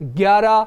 11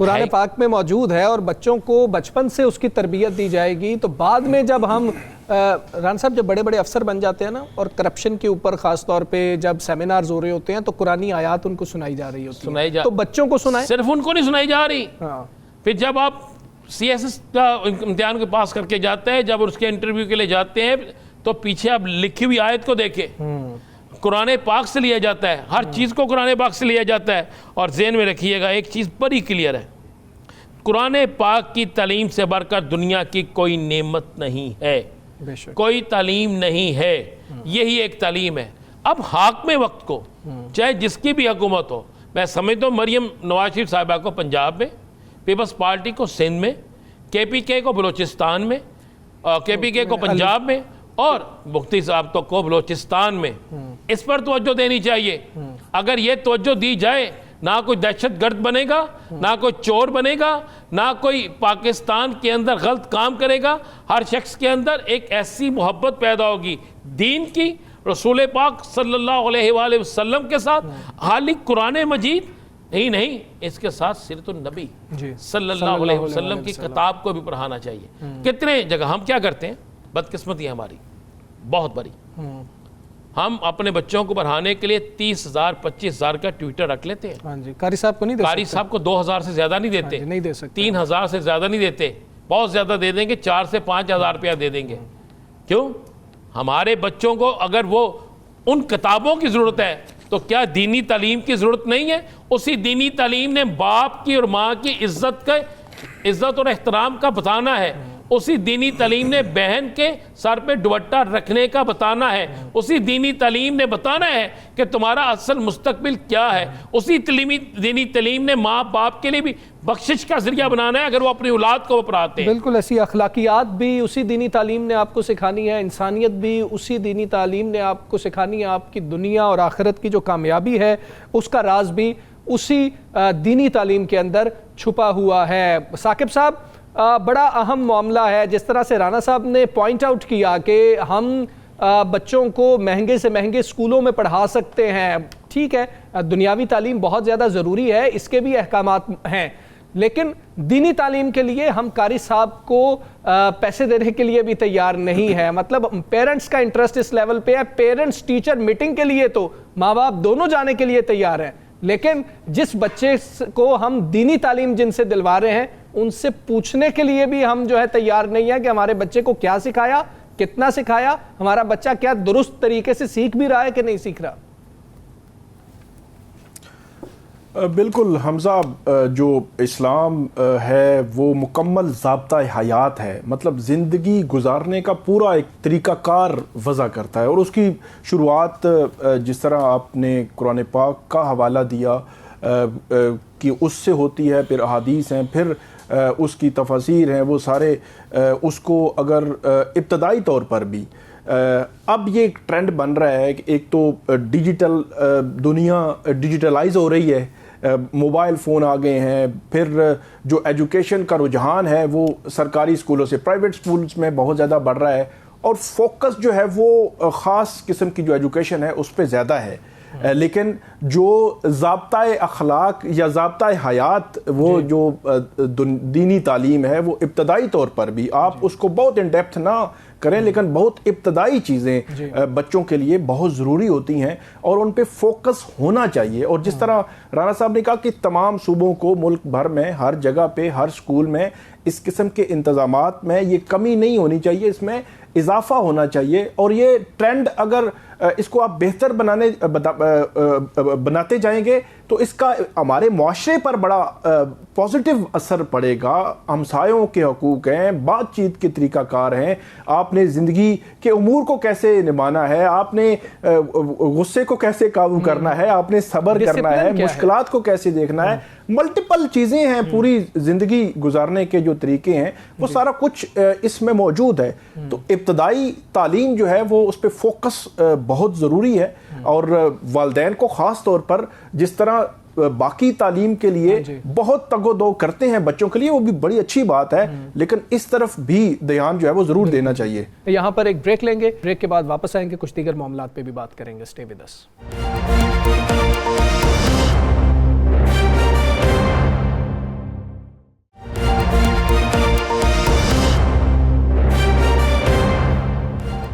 قرآن پاک میں موجود ہے اور بچوں کو بچپن سے اس کی تربیت دی جائے گی تو بعد میں جب ہم رانا صاحب جب بڑے بڑے افسر بن جاتے ہیں نا اور کرپشن کے اوپر خاص طور پہ جب سیمینارز ہو رہے ہوتے ہیں تو قرآنی آیات ان کو سنائی جا رہی ہوتی ہیں تو بچوں کو سنائیں. صرف ان کو نہیں سنائی جا رہی. پھر جب آپ سی ایس ایس کا امتحان کے پاس کر کے جاتے ہیں, جب اس کے انٹرویو کے لیے جاتے ہیں تو پیچھے آپ لکھی ہوئی آیت کو دیکھیں, قرآن پاک سے لیا جاتا ہے, ہر چیز کو قرآن پاک سے لیا جاتا ہے. اور ذہن میں رکھیے گا ایک چیز بڑی کلیئر ہے, قرآن پاک کی تعلیم سے بڑھ کر دنیا کی کوئی نعمت نہیں ہے, کوئی تعلیم نہیں ہے, یہی ایک تعلیم ہے. اب حاکم وقت کو چاہے جس کی بھی حکومت ہو, میں سمجھتا ہوں مریم نواز شریف صاحبہ کو پنجاب میں, پیپلز پارٹی کو سندھ میں, کے پی کے کو بلوچستان میں, کے پی کے کو پنجاب میں, اور مفتی صاحب تو کو بلوچستان میں, اس پر توجہ دینی چاہیے. اگر یہ توجہ دی جائے, نہ کوئی دہشت گرد بنے گا, نہ کوئی چور بنے گا, نہ کوئی پاکستان کے اندر غلط کام کرے گا. ہر شخص کے اندر ایک ایسی محبت پیدا ہوگی دین کی, رسول پاک صلی اللہ علیہ وآلہ وسلم کے ساتھ, خالی قرآن مجید ہی نہیں, اس کے ساتھ سیرت النبی صلی اللہ علیہ وسلم کی کتاب کو بھی پڑھانا چاہیے. کتنے جگہ ہم کیا کرتے ہیں, بدقسمتی ہے ہماری بہت بڑی, ہم اپنے بچوں کو پڑھانے کے لیے 30,000 25,000 کا ٹویٹر رکھ لیتے ہیں. قاری صاحب کو نہیں دے سکتے, قاری صاحب کو 2,000 سے زیادہ نہیں دیتے, نہیں دے سکتے, 3,000 سے زیادہ نہیں دیتے, بہت زیادہ دے دیں گے, 4 سے 5,000 روپیہ دے دیں گے. کیوں؟ ہمارے بچوں کو اگر وہ ان کتابوں کی ضرورت ہے تو کیا دینی تعلیم کی ضرورت نہیں ہے؟ اسی دینی تعلیم نے باپ کی اور ماں کی عزت اور احترام کا بتانا ہے. اسی دینی تعلیم نے بہن کے سر پہ دوپٹہ رکھنے کا بتانا ہے. اسی دینی تعلیم نے بتانا ہے کہ تمہارا اصل مستقبل کیا ہے. اسی دینی تعلیم نے ماں باپ کے لیے بھی بخشش کا ذریعہ بنانا ہے اگر وہ اپنی اولاد کو پڑھاتے ہیں. بالکل ایسی اخلاقیات بھی اسی دینی تعلیم نے آپ کو سکھانی ہے, انسانیت بھی اسی دینی تعلیم نے آپ کو سکھانی ہے. آپ کی دنیا اور آخرت کی جو کامیابی ہے اس کا راز بھی اسی دینی تعلیم کے اندر چھپا ہوا ہے. ثاقب صاحب, بڑا اہم معاملہ ہے جس طرح سے رانا صاحب نے پوائنٹ آؤٹ کیا کہ ہم بچوں کو مہنگے سے مہنگے اسکولوں میں پڑھا سکتے ہیں. ٹھیک ہے, دنیاوی تعلیم بہت زیادہ ضروری ہے, اس کے بھی احکامات ہیں, لیکن دینی تعلیم کے لیے ہم قاری صاحب کو پیسے دینے کے لیے بھی تیار نہیں ہے. مطلب پیرنٹس کا انٹرسٹ اس لیول پہ ہے, پیرنٹس ٹیچر میٹنگ کے لیے تو ماں باپ دونوں جانے کے لیے تیار ہیں, لیکن جس بچے کو ہم دینی تعلیم جن سے دلوا رہے ہیں ان سے پوچھنے کے لیے بھی ہم جو ہے تیار نہیں ہے کہ ہمارے بچے کو کیا سکھایا, کتنا سکھایا, ہمارا بچہ کیا درست طریقے سے سیکھ بھی رہا ہے کہ نہیں سیکھ رہا. بالکل حمزہ, جو اسلام ہے وہ مکمل ضابطہ حیات ہے, مطلب زندگی گزارنے کا پورا ایک طریقہ کار وضع کرتا ہے. اور اس کی شروعات جس طرح آپ نے قرآن پاک کا حوالہ دیا کہ اس سے ہوتی ہے, پھر احادیث ہیں, پھر اس کی تفاسیر ہیں, وہ سارے اس کو اگر ابتدائی طور پر بھی اب یہ ایک ٹرینڈ بن رہا ہے کہ ایک تو ڈیجیٹل دنیا ڈیجیٹلائز ہو رہی ہے, موبائل فون آ گئے ہیں, پھر جو ایجوکیشن کا رجحان ہے وہ سرکاری اسکولوں سے پرائیویٹ اسکولز میں بہت زیادہ بڑھ رہا ہے, اور فوکس جو ہے وہ خاص قسم کی جو ایجوکیشن ہے اس پہ زیادہ ہے. لیکن جو ضابطۂ اخلاق یا ضابطۂ حیات وہ جو دینی تعلیم ہے وہ ابتدائی طور پر بھی آپ اس کو بہت ان ڈیپتھ نہ کریں, لیکن بہت ابتدائی چیزیں بچوں کے لیے بہت ضروری ہوتی ہیں اور ان پہ فوکس ہونا چاہیے. اور جس طرح رانا صاحب نے کہا کہ تمام صوبوں کو ملک بھر میں ہر جگہ پہ ہر اسکول میں اس قسم کے انتظامات میں یہ کمی نہیں ہونی چاہیے, اس میں اضافہ ہونا چاہیے. اور یہ ٹرینڈ اگر اس کو آپ بہتر بناتے جائیں گے تو اس کا ہمارے معاشرے پر بڑا پازیٹیو اثر پڑے گا. ہمسایوں کے حقوق ہیں, بات چیت کے طریقہ کار ہیں, آپ نے زندگی کے امور کو کیسے نبھانا ہے, آپ نے غصے کو کیسے قابو کرنا ہے, آپ نے صبر کرنا ہے, مشکلات کو کیسے دیکھنا ہے, ملٹیپل چیزیں ہیں, پوری زندگی گزارنے کے جو طریقے ہیں وہ سارا کچھ اس میں موجود ہے. تو ابتدائی تعلیم جو ہے وہ اس پہ فوکس بہت ضروری ہے, اور والدین کو خاص طور پر جس طرح باقی تعلیم کے لیے بہت تگ و دو کرتے ہیں بچوں کے لیے, وہ بھی بڑی اچھی بات ہے, لیکن اس طرف بھی دھیان جو ہے وہ ضرور دینا چاہیے. یہاں پر ایک بریک لیں گے, بریک کے بعد واپس آئیں گے, کچھ دیگر معاملات پہ بھی بات کریں گے. Stay with us.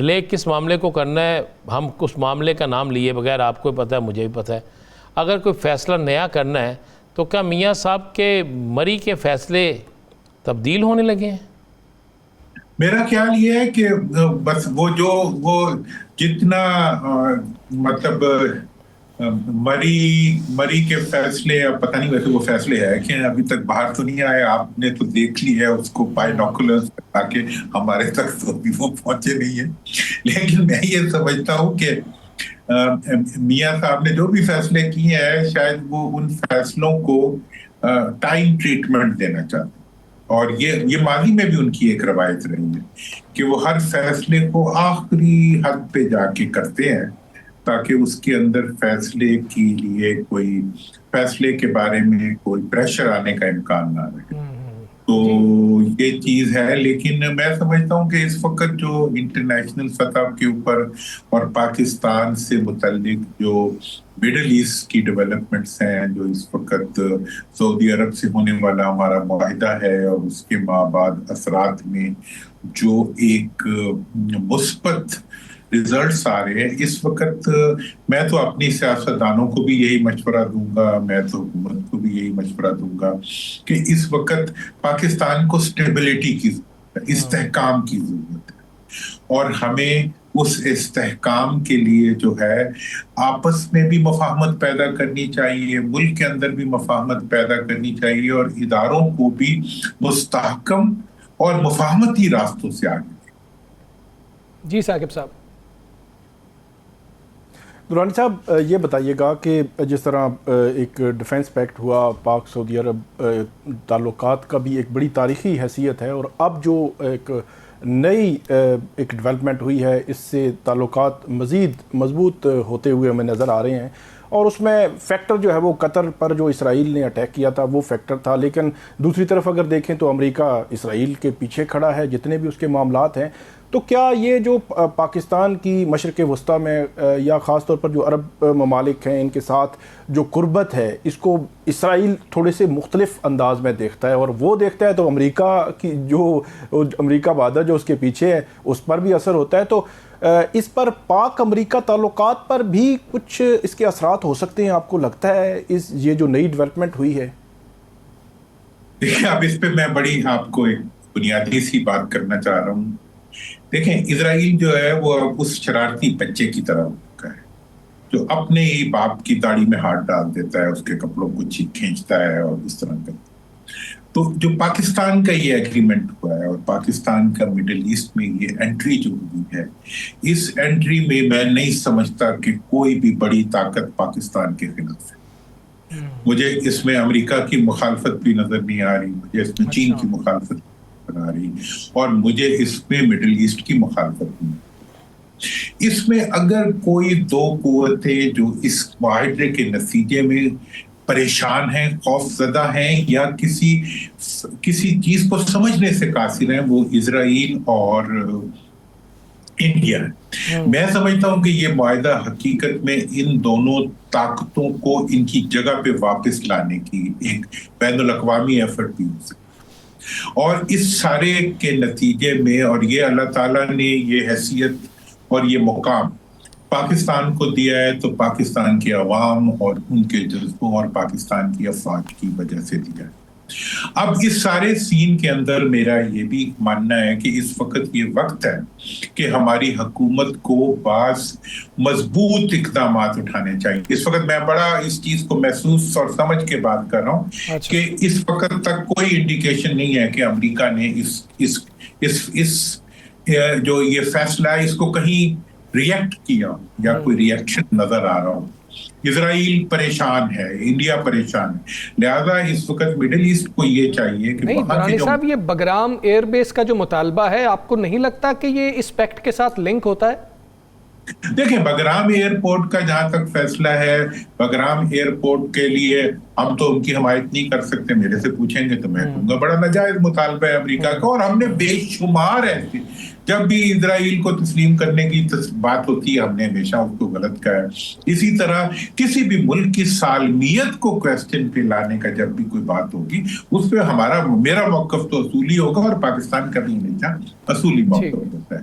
ڈیلے کس معاملے کو کرنا ہے، ہم اس معاملے کا نام لیے بغیر آپ کو پتہ ہے مجھے بھی پتہ ہے، اگر کوئی فیصلہ نیا کرنا ہے تو کیا میاں صاحب کے مری کے فیصلے تبدیل ہونے لگے ہیں؟ میرا خیال یہ ہے کہ بس وہ جتنا مطلب مری کے فیصلے، پتہ نہیں ویسے وہ فیصلے ہے کہ ابھی تک باہر تو نہیں آئے، آپ نے تو دیکھ لی ہے اس کو بائنوکولرز تاکہ ہمارے تک تو ابھی وہ پہنچے نہیں ہیں، لیکن میں یہ سمجھتا ہوں کہ میاں صاحب نے جو بھی فیصلے کیے ہیں شاید وہ ان فیصلوں کو ٹائم ٹریٹمنٹ دینا چاہتے ہیں، اور یہ ماضی میں بھی ان کی ایک روایت رہی ہے کہ وہ ہر فیصلے کو آخری حد پہ جا کے کرتے ہیں تاکہ اس کے اندر فیصلے کے لیے کوئی فیصلے کے بارے میں کوئی پریشر آنے کا امکان نہ رہے. تو یہ چیز ہے، لیکن میں سمجھتا ہوں کہ اس وقت جو انٹرنیشنل سطح کے اوپر اور پاکستان سے متعلق جو مڈل ایسٹ کی ڈیولپمنٹس ہیں، جو اس وقت سعودی عرب سے ہونے والا ہمارا معاہدہ ہے اور اس کے بعد اثرات میں جو ایک مثبت ریزلٹس آ رہے ہیں، اس وقت میں تو اپنی سیاستدانوں کو بھی یہی مشورہ دوں گا، میں تو حکومت کو بھی یہی مشورہ دوں گا کہ اس وقت پاکستان کو اسٹیبلٹی کی ضرورت ہے، استحکام کی ضرورت ہے، اور ہمیں اس استحکام کے لیے جو ہے آپس میں بھی مفاہمت پیدا کرنی چاہیے، ملک کے اندر بھی مفاہمت پیدا کرنی چاہیے، اور اداروں کو بھی مستحکم اور مفاہمتی راستوں سے آگے. جی ثاقب صاحب. درانی صاحب یہ بتائیے گا کہ جس طرح ایک ڈیفنس پیکٹ ہوا، پاک سعودی عرب تعلقات کا بھی ایک بڑی تاریخی حیثیت ہے، اور اب جو ایک نئی ایک ڈیولپمنٹ ہوئی ہے اس سے تعلقات مزید مضبوط ہوتے ہوئے ہمیں نظر آ رہے ہیں، اور اس میں فیکٹر جو ہے وہ قطر پر جو اسرائیل نے اٹیک کیا تھا وہ فیکٹر تھا، لیکن دوسری طرف اگر دیکھیں تو امریکہ اسرائیل کے پیچھے کھڑا ہے جتنے بھی اس کے معاملات ہیں. تو کیا یہ جو پاکستان کی مشرق وسطیٰ میں یا خاص طور پر جو عرب ممالک ہیں ان کے ساتھ جو قربت ہے، اس کو اسرائیل تھوڑے سے مختلف انداز میں دیکھتا ہے، اور وہ دیکھتا ہے تو امریکہ کی جو امریکہ بادر جو اس کے پیچھے ہے اس پر بھی اثر ہوتا ہے، تو اس پر پاک امریکہ تعلقات پر بھی کچھ اس کے اثرات ہو سکتے ہیں؟ آپ کو لگتا ہے یہ جو نئی ڈیولپمنٹ ہوئی ہے؟ دیکھیں، اب اس پہ میں بڑی آپ کو ایک بنیادی سی بات کرنا چاہ رہا ہوں. دیکھیں، اسرائیل جو ہے وہ اس شرارتی بچے کی طرح ہوتا ہے جو اپنے ہی باپ کی داڑھی میں ہاتھ ڈال دیتا ہے، اس کے کپڑوں کو کھینچتا ہے اور اس طرح کرتا ہے. تو جو پاکستان کا یہ ایگریمنٹ ہوا ہے اور پاکستان کا مڈل ایسٹ میں یہ انٹری جو ہوئی ہے، اس انٹری میں میں نہیں سمجھتا کہ کوئی بھی بڑی طاقت پاکستان کے خلاف ہے. مجھے اس میں امریکہ کی مخالفت بھی نظر نہیں آ رہی، مجھے اس میں چین کی مخالفت آ رہی، اور مجھے اس میں مڈل ایسٹ کی مخالفت نہیں. اس میں اگر کوئی دو قوتیں جو اس معاہدے کے نتیجے میں پریشان ہیں، خوف زدہ ہیں، یا کسی چیز کو سمجھنے سے قاصر ہیں، وہ اسرائیل اور انڈیا ہے. میں سمجھتا ہوں کہ یہ معاہدہ حقیقت میں ان دونوں طاقتوں کو ان کی جگہ پہ واپس لانے کی ایک بین الاقوامی ایفرٹ بھی ہو سکتی، اور اس سارے کے نتیجے میں، اور یہ اللہ تعالیٰ نے یہ حیثیت اور یہ مقام پاکستان کو دیا ہے تو پاکستان کے عوام اور ان کے جذبوں اور پاکستان کی افواج کی وجہ سے دیا ہے. اب اس سارے سین کے اندر میرا یہ بھی ماننا ہے کہ اس وقت یہ وقت ہے کہ ہماری حکومت کو بعض مضبوط اقدامات اٹھانے چاہیے. اس وقت میں بڑا اس چیز کو محسوس اور سمجھ کے بات کر رہا ہوں کہ اس وقت تک کوئی انڈیکیشن نہیں ہے کہ امریکہ نے اس جو یہ فیصلہ ہے اس کو کہیں ریئیکٹ کیا یا کوئی ریئیکشن نظر آ رہا ہو. اسرائیل پریشان ہے، انڈیا پریشان ہے، لہذا اس وقت مڈل ایسٹ کو یہ چاہیے کہ نہیں. صاحب، یہ بگرام ایئر بیس کا جو مطالبہ ہے، آپ کو نہیں لگتا کہ یہ اس پیکٹ کے ساتھ لنک ہوتا ہے؟ دیکھیں، بگرام ایئرپورٹ کا جہاں تک فیصلہ ہے، بگرام ایئرپورٹ کے لیے ہم تو ان کی حمایت نہیں کر سکتے. میرے سے پوچھیں گے تو میں کہوں گا بڑا ناجائز مطالبہ ہے امریکہ کا، اور ہم نے بے شمار ایسے جب بھی اسرائیل کو تسلیم کرنے کی بات ہوتی ہے ہم نے ہمیشہ اس کو غلط کہا ہے. اسی طرح کسی بھی ملک کی سالمیت کو کویسچن پہ لانے کا جب بھی کوئی بات ہوگی اس پہ میرا موقف تو اصولی ہوگا، اور پاکستان کا بھی ہمیشہ اصولی موقف ہوتا ہے.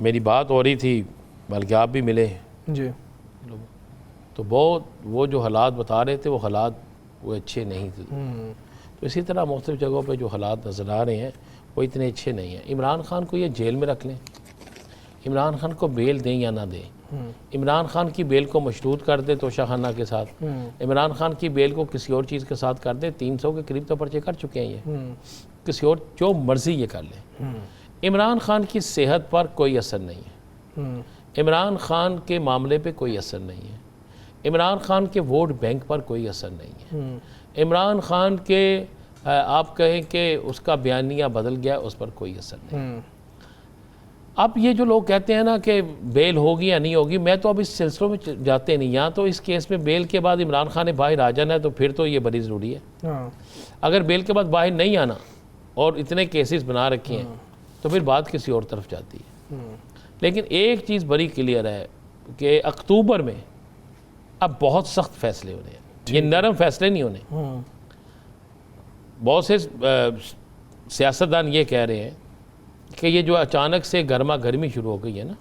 میری بات ہو رہی تھی بلکہ آپ بھی ملے جی تو بہت وہ جو حالات بتا رہے تھے وہ حالات وہ اچھے نہیں تھے. تو اسی طرح مختلف جگہوں پہ جو حالات نظر آ رہے ہیں وہ اتنے اچھے نہیں ہیں. عمران خان کو یہ جیل میں رکھ لیں, عمران خان کو بیل دیں یا نہ دیں, عمران خان کی بیل کو مشروط کر دیں توشہ خانہ کے ساتھ, عمران خان کی بیل کو کسی اور چیز کے ساتھ کر دیں, 300 کے قریب تو پرچے کر چکے ہیں یہ, کسی اور جو مرضی یہ کر لیں. عمران خان کی صحت پر کوئی اثر نہیں ہے, عمران خان کے معاملے پہ کوئی اثر نہیں ہے, عمران خان کے ووٹ بینک پر کوئی اثر نہیں ہے, عمران خان کے آپ کہیں کہ اس کا بیانیہ بدل گیا اس پر کوئی اثر نہیں. اب یہ جو لوگ کہتے ہیں نا کہ بیل ہوگی یا نہیں ہوگی, میں تو اب اس سلسلوں میں جاتے نہیں. یہاں تو اس کیس میں بیل کے بعد عمران خان نے باہر آ جانا ہے تو پھر تو یہ بڑی ضروری ہے. اگر بیل کے بعد باہر نہیں آنا اور اتنے کیسز بنا رکھے ہیں تو پھر بات کسی اور طرف جاتی ہے. لیکن ایک چیز بڑی کلیئر ہے کہ اکتوبر میں اب بہت سخت فیصلے ہونے ہیں, یہ نرم فیصلے نہیں ہونے. بہت سے سیاستدان یہ کہہ رہے ہیں کہ یہ جو اچانک سے گرما گرمی شروع ہو گئی ہے نا,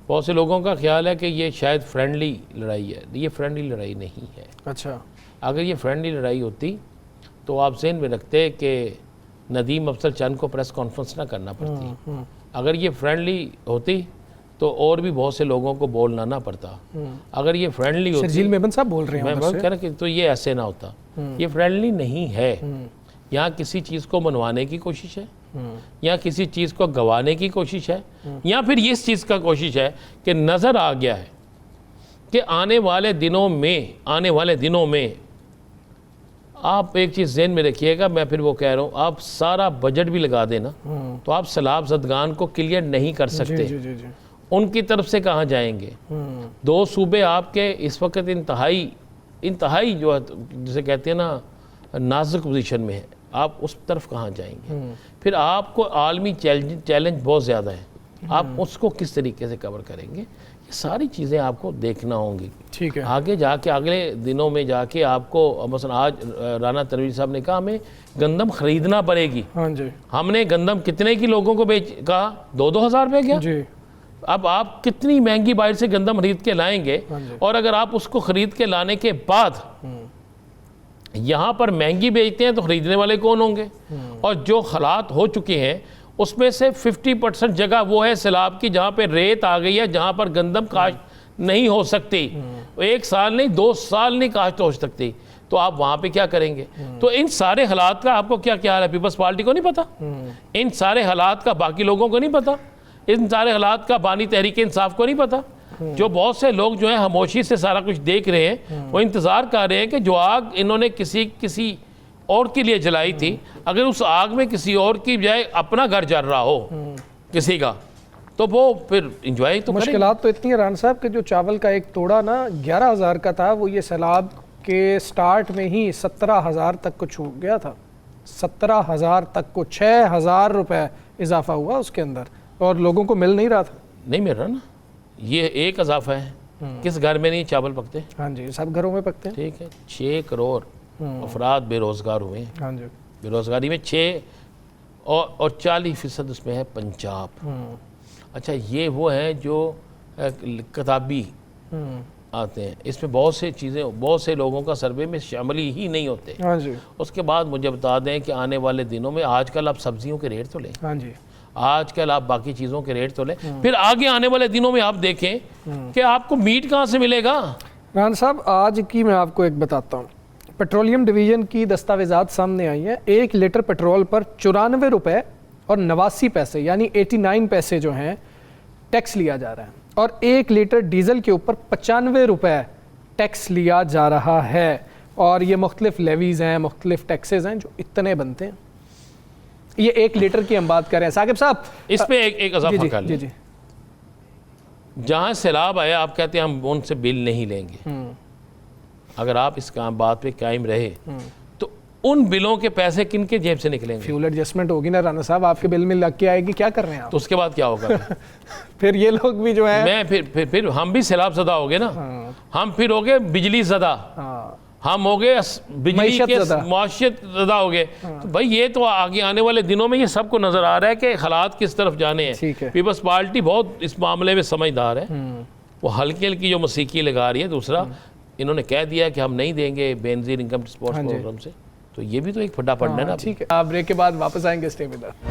بہت سے لوگوں کا خیال ہے کہ یہ شاید فرینڈلی لڑائی ہے. یہ فرینڈلی لڑائی نہیں ہے. اچھا, اگر یہ فرینڈلی لڑائی ہوتی تو آپ ذہن میں رکھتے کہ ندیم افضل چند کو پریس کانفرنس نہ کرنا پڑتی. اگر یہ فرینڈلی ہوتی تو اور بھی بہت سے لوگوں کو بولنا نہ پڑتا. اگر یہ فرینڈلی ہوتی, شرجیل میمن صاحب بول رہے ہیں, میں کہہ رہا کہ تو یہ ایسے نہ ہوتا. یہ فرینڈلی نہیں ہے. یہاں کسی چیز کو منوانے کی کوشش ہے, یا کسی چیز کو گوانے کی کوشش ہے, یا پھر اس چیز کا کوشش ہے کہ نظر آ گیا ہے کہ آنے والے دنوں میں آپ ایک چیز ذہن میں رکھیے گا, میں پھر وہ کہہ رہا ہوں, آپ سارا بجٹ بھی لگا دیں نا تو آپ سیلاب زدگان کو کلیئر نہیں کر سکتے. ان کی طرف سے کہاں جائیں گے؟ 2 صوبے آپ کے اس وقت انتہائی جو ہے جسے کہتے ہیں نا نازک پوزیشن میں ہے, آپ اس طرف کہاں جائیں گے؟ پھر آپ کو عالمی چیلنج بہت زیادہ ہے, آپ اس کو کس طریقے سے کور کریں گے؟ یہ ساری چیزیں آپ کو دیکھنا ہوں گی. ٹھیک ہے, آگے جا کے اگلے دنوں میں جا کے آپ کو مثلا آج رانا تنویر صاحب نے کہا ہمیں گندم خریدنا پڑے گی. ہاں جی, ہم نے گندم کتنے کی لوگوں کو کہا 2-2 ہزار روپے کیا؟ جی, اب آپ کتنی مہنگی باہر سے گندم خرید کے لائیں گے, اور اگر آپ اس کو خرید کے لانے کے بعد یہاں پر مہنگی بیچتے ہیں تو خریدنے والے کون ہوں گے؟ اور جو حالات ہو چکے ہیں اس میں سے 50% جگہ وہ ہے سیلاب کی جہاں پہ ریت آ گئی ہے, جہاں پر گندم کاشت نہیں ہو سکتی, 1 سال نہیں 2 سال نہیں کاشت ہو سکتی, تو آپ وہاں پہ کیا کریں گے؟ تو ان سارے حالات کا آپ کو کیا خیال ہے؟ پیپلز پارٹی کو نہیں پتا, ان سارے حالات کا باقی لوگوں کو نہیں پتا, ان سارے حالات کا بانی تحریک انصاف کو نہیں پتا. جو بہت سے لوگ جو ہیں خاموشی سے سارا کچھ دیکھ رہے ہیں, وہ انتظار کر رہے ہیں کہ جو آگ انہوں نے کسی اور کے لیے جلائی تھی, اگر اس آگ میں کسی اور کی بجائے اپنا گھر جل رہا ہو کسی کا, تو وہ پھر انجوائے تو کریں. مشکلات تو اتنی ہیں ران صاحب کہ جو چاول کا ایک توڑا نا 11,000 کا تھا, وہ یہ سیلاب کے سٹارٹ میں ہی 17,000 تک کو چھو گیا تھا. 17,000 تک کو 6,000 روپے اضافہ ہوا اس کے اندر, اور لوگوں کو مل نہیں رہا تھا. نہیں مل رہا نا, یہ ایک اضافہ ہے. کس گھر میں نہیں چاول پکتے؟ ہاں جی, سب گھروں میں پکتے ہیں. ٹھیک ہے, 6 کروڑ افراد بے روزگار ہوئے ہیں. ہاں جی, بے روزگاری میں 6 اور 40% اس میں ہے پنجاب. اچھا, یہ وہ ہیں جو کتابی آتے ہیں, اس میں بہت سے چیزیں, بہت سے لوگوں کا سروے میں شامل ہی نہیں ہوتے. ہاں جی, اس کے بعد مجھے بتا دیں کہ آنے والے دنوں میں آج کل آپ سبزیوں کے ریٹ تو لیں, ہاں جی, آج کل آپ باقی چیزوں کے ریٹ تو لیں, پھر آگے آنے والے دنوں میں آپ دیکھیں کہ آپ کو میٹ کہاں سے ملے گا. ران صاحب, آج کی میں آپ کو ایک بتاتا ہوں, پیٹرولیم ڈویژن کی دستاویزات سامنے آئی ہیں. 1 لیٹر پیٹرول پر 94 روپے اور 89 پیسے یعنی 89 پیسے جو ہیں ٹیکس لیا جا رہا ہے, اور 1 لیٹر ڈیزل کے اوپر 95 روپے ٹیکس لیا جا رہا ہے. اور یہ مختلف لیویز ہیں, مختلف ٹیکسز ہیں جو اتنے بنتے ہیں. یہ 1 لیٹر کی ہم بات کر رہے ہیں. ثاقب صاحب, اس پہ ایک اضافہ کر لیں. جی, جہاں سیلاب آیا آپ کہتے ہیں ہم ان سے بل نہیں لیں گے. اگر آپ اس بات پہ قائم رہے تو ان بلوں کے پیسے کن کے جیب سے نکلیں گے؟ فیول ایڈجسٹمنٹ ہوگی نا رانا صاحب, آپ کے بل میں لگ کے آئے گی, کیا کر رہے ہیں آپ؟ تو اس کے بعد کیا ہوگا؟ پھر یہ لوگ بھی جو ہے پھر ہم بھی سیلاب زدہ ہو گے نا, ہم پھر ہو گے بجلی زدہ, ہم ہو گئے بجلی کے معیشت زدہ ہو گئے. تو بھائی یہ تو آگے آنے والے دنوں میں یہ سب کو نظر آ رہا ہے کہ حالات کس طرف جانے ہیں. پیپلز پارٹی بہت اس معاملے میں سمجھدار ہے, وہ ہلکی ہلکی جو موسیقی لگا رہی ہے. دوسرا انہوں نے کہہ دیا کہ ہم نہیں دیں گے بینزین انکم سپورٹ پروگرام سے, تو یہ بھی تو ایک پھڈا پڑنا ہے نا. ٹھیک ہے, آپ بریک کے بعد واپس آئیں گے, stay with us.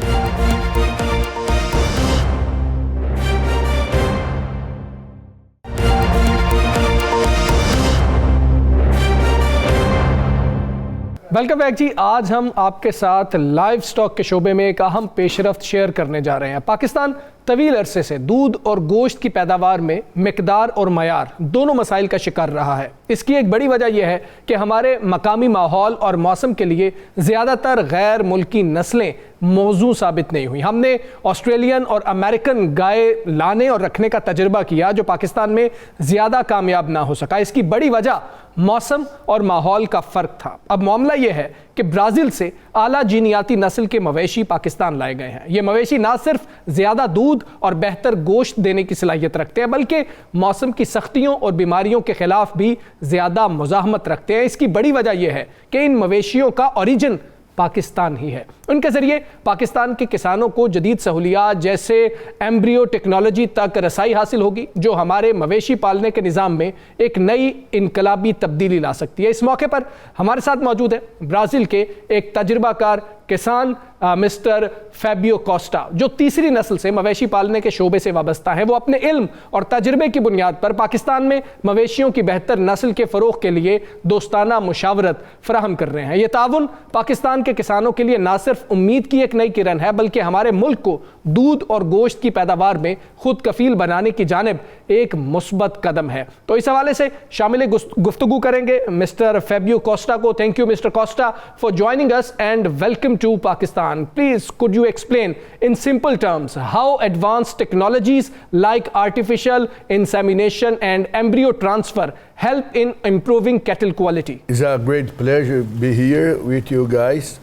Welcome back جی. آج ہم آپ کے ساتھ لائف سٹاک کے شعبے میں ایک اہم پیش رفت شیئر کرنے جا رہے ہیں. پاکستان طویل عرصے سے دودھ اور گوشت کی پیداوار میں مقدار اور معیار دونوں مسائل کا شکار رہا ہے. اس کی ایک بڑی وجہ یہ ہے کہ ہمارے مقامی ماحول اور موسم کے لیے زیادہ تر غیر ملکی نسلیں موزوں ثابت نہیں ہوئی. ہم نے آسٹریلین اور امریکن گائے لانے اور رکھنے کا تجربہ کیا جو پاکستان میں زیادہ کامیاب نہ ہو سکا. اس کی بڑی وجہ موسم اور ماحول کا فرق تھا. اب معاملہ یہ ہے کہ برازیل سے اعلیٰ جینیاتی نسل کے مویشی پاکستان لائے گئے ہیں. یہ مویشی نہ صرف زیادہ دودھ اور بہتر گوشت دینے کی صلاحیت رکھتے ہیں بلکہ موسم کی سختیوں اور بیماریوں کے خلاف بھی زیادہ مزاحمت رکھتے ہیں. اس کی بڑی وجہ یہ ہے کہ ان مویشیوں کا اوریجن پاکستان ہی ہے. ان کے ذریعے پاکستان کے کسانوں کو جدید سہولیات جیسے ایمبریو ٹیکنالوجی تک رسائی حاصل ہوگی جو ہمارے مویشی پالنے کے نظام میں ایک نئی انقلابی تبدیلی لا سکتی ہے. اس موقع پر ہمارے ساتھ موجود ہیں برازیل کے ایک تجربہ کار کسان مسٹر فیبیو کوسٹا جو تیسری نسل سے مویشی پالنے کے شعبے سے وابستہ ہیں. وہ اپنے علم اور تجربے کی بنیاد پر پاکستان میں مویشیوں کی بہتر نسل کے فروغ کے لیے دوستانہ مشاورت فراہم کر رہے ہیں. یہ تعاون پاکستان کے کسانوں کے لیے نہ صرف امید کی ایک نئی کرن ہے بلکہ ہمارے ملک کو دودھ اور گوشت کی پیداوار میں خود کفیل بنانے کی جانب ایک مثبت قدم ہے. تو اس حوالے سے شامل گفتگو کریں گے مسٹر فیبیو کوسٹا کو. Thank you mister Costa for joining us and welcome to Pakistan. Please, could you explain in simple terms how advanced technologies like artificial insemination and embryo transfer help in improving cattle quality? It's a great pleasure to be here with you guys.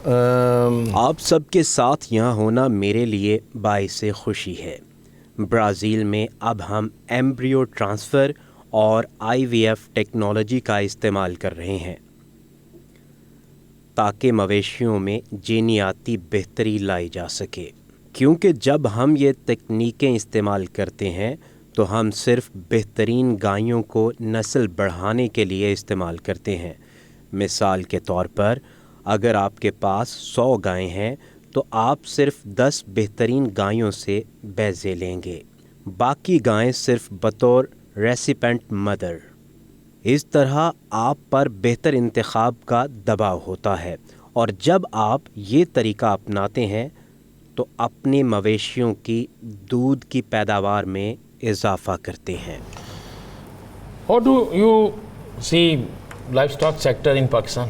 آپ سب کے ساتھ یہاں ہونا میرے لیے باعث خوشی ہے. برازیل میں اب ہم ایمبریو ٹرانسفر اور IVF ٹیکنالوجی کا استعمال کر رہے ہیں تاکہ مویشیوں میں جینیاتی بہتری لائی جا سکے. کیونکہ جب ہم یہ تکنیکیں استعمال کرتے ہیں تو ہم صرف بہترین گایوں کو نسل بڑھانے کے لیے استعمال کرتے ہیں. مثال کے طور پر اگر آپ کے پاس 100 گائیں ہیں تو آپ صرف 10 بہترین گایوں سے بیضے لیں گے, باقی گائیں صرف بطور ریسیپینٹ مدر. اس طرح آپ پر بہتر انتخاب کا دباؤ ہوتا ہے اور جب آپ یہ طریقہ اپناتے ہیں تو اپنے مویشیوں کی دودھ کی پیداوار میں اضافہ کرتے ہیں. How do you see livestock sector in Pakistan?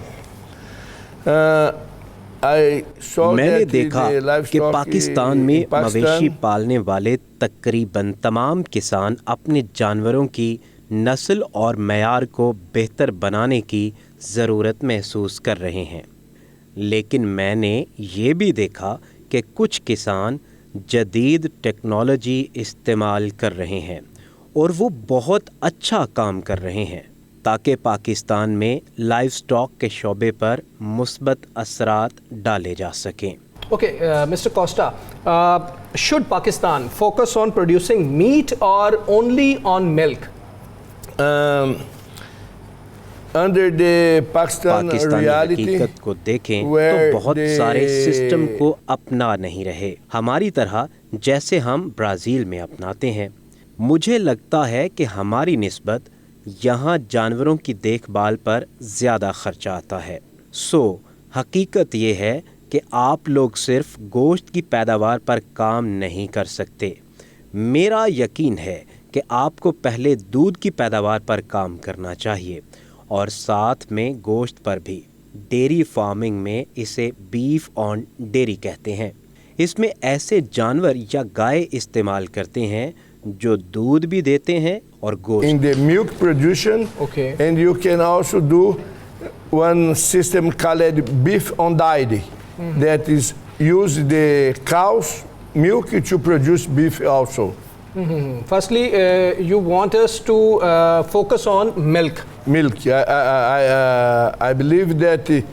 میں نے دیکھا کہ پاکستان میں مویشی پالنے والے تقریباً تمام کسان اپنے جانوروں کی نسل اور معیار کو بہتر بنانے کی ضرورت محسوس کر رہے ہیں. لیکن میں نے یہ بھی دیکھا کہ کچھ کسان جدید ٹیکنالوجی استعمال کر رہے ہیں اور وہ بہت اچھا کام کر رہے ہیں تاکہ پاکستان میں لائف سٹاک کے شعبے پر مثبت اثرات ڈالے جا سکیں. Okay, Mr. Costa, should Pakistan focus on producing meat or only on milk? Under the Pakistan reality, حقیقت کو دیکھیں تو بہت سارے سسٹم کو اپنا نہیں رہے ہماری طرح جیسے ہم برازیل میں اپناتے ہیں. مجھے لگتا ہے کہ ہماری نسبت یہاں جانوروں کی دیکھ بھال پر زیادہ خرچہ آتا ہے. حقیقت یہ ہے کہ آپ لوگ صرف گوشت کی پیداوار پر کام نہیں کر سکتے. میرا یقین ہے کہ آپ کو پہلے دودھ کی پیداوار پر کام کرنا چاہیے اور ساتھ میں گوشت پر بھی. ڈیری فارمنگ میں اسے بیف آن ڈیری کہتے ہیں. اس میں ایسے جانور یا گائے استعمال کرتے ہیں جو دودھ بھی دیتے ہیں اور گوشت. In the milk production, Okay. And you can also do one system called beef on dairy, that is use the cow's milk to produce beef also. Firstly, you want us to focus on milk milk. I believe that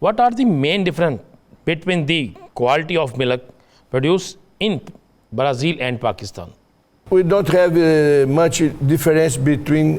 What are the main difference between the quality of milk produced in Brazil and Pakistan? we don't have much difference between.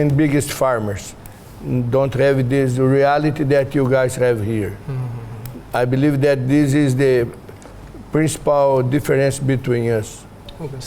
and biggest farmers don't have this reality that you guys have here. I believe that this is the principal difference between us.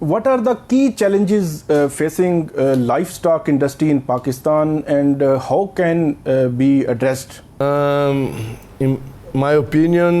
What are the key challenges facing livestock industry in Pakistan, and how can be addressed? In my opinion,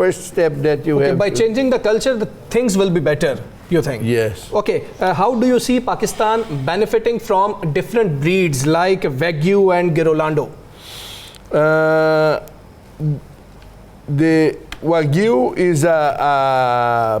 first step that you have. by changing the culture, the things will be better, you think? Yes. Okay, how do you see Pakistan benefiting from different breeds like Wagyu and Girolando? The Wagyu is a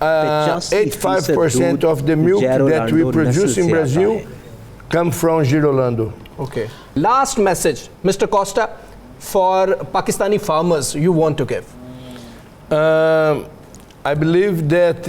85% of the milk that we produce in Brazil come from Girolando. Okay. Last message, Mr. Costa, for Pakistani farmers you want to give? I believe that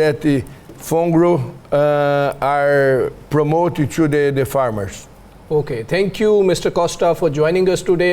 that Fongro are promoted to the farmers. Okay, thank you Mr. Costa for joining us today.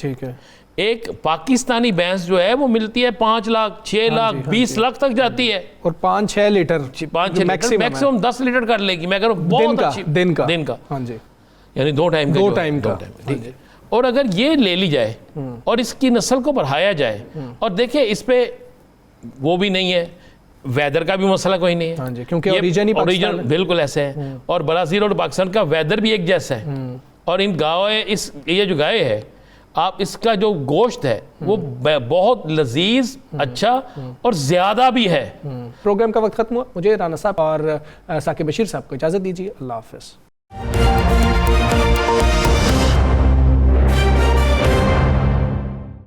ٹھیک ہے. ایک پاکستانی بھینس جو ہے وہ ملتی ہے 5 لاکھ 6 لاکھ 20 لاکھ تک جاتی ہے, اور 5-6 لیٹر 5-6 لیٹر میکسیمم 10 لیٹر کر لے گی. میں کہہ رہا ہوں بہت اچھی دن کا. ہاں جی, یعنی 2 ٹائم کا, 2 ٹائم کا. ٹھیک ہے. اور اگر یہ لے لی جائے اور اس کی نسل کو بڑھایا جائے, اور دیکھیں اس پہ وہ بھی نہیں ہے, ویدر کا بھی مسئلہ کوئی نہیں ہے, کیونکہ اوریجن بالکل ایسے ہے, اور برازیل اور پاکستان کا ویدر بھی ایک جیسا ہے, اور ان گائے یہ جو گائے ہے آپ اس کا جو گوشت ہے وہ بہت لذیذ, اچھا اور زیادہ بھی ہے. پروگرام کا وقت ختم ہوا. مجھے رانا صاحب اور ثاقب بشیر صاحب کو اجازت دیجیے. اللہ حافظ.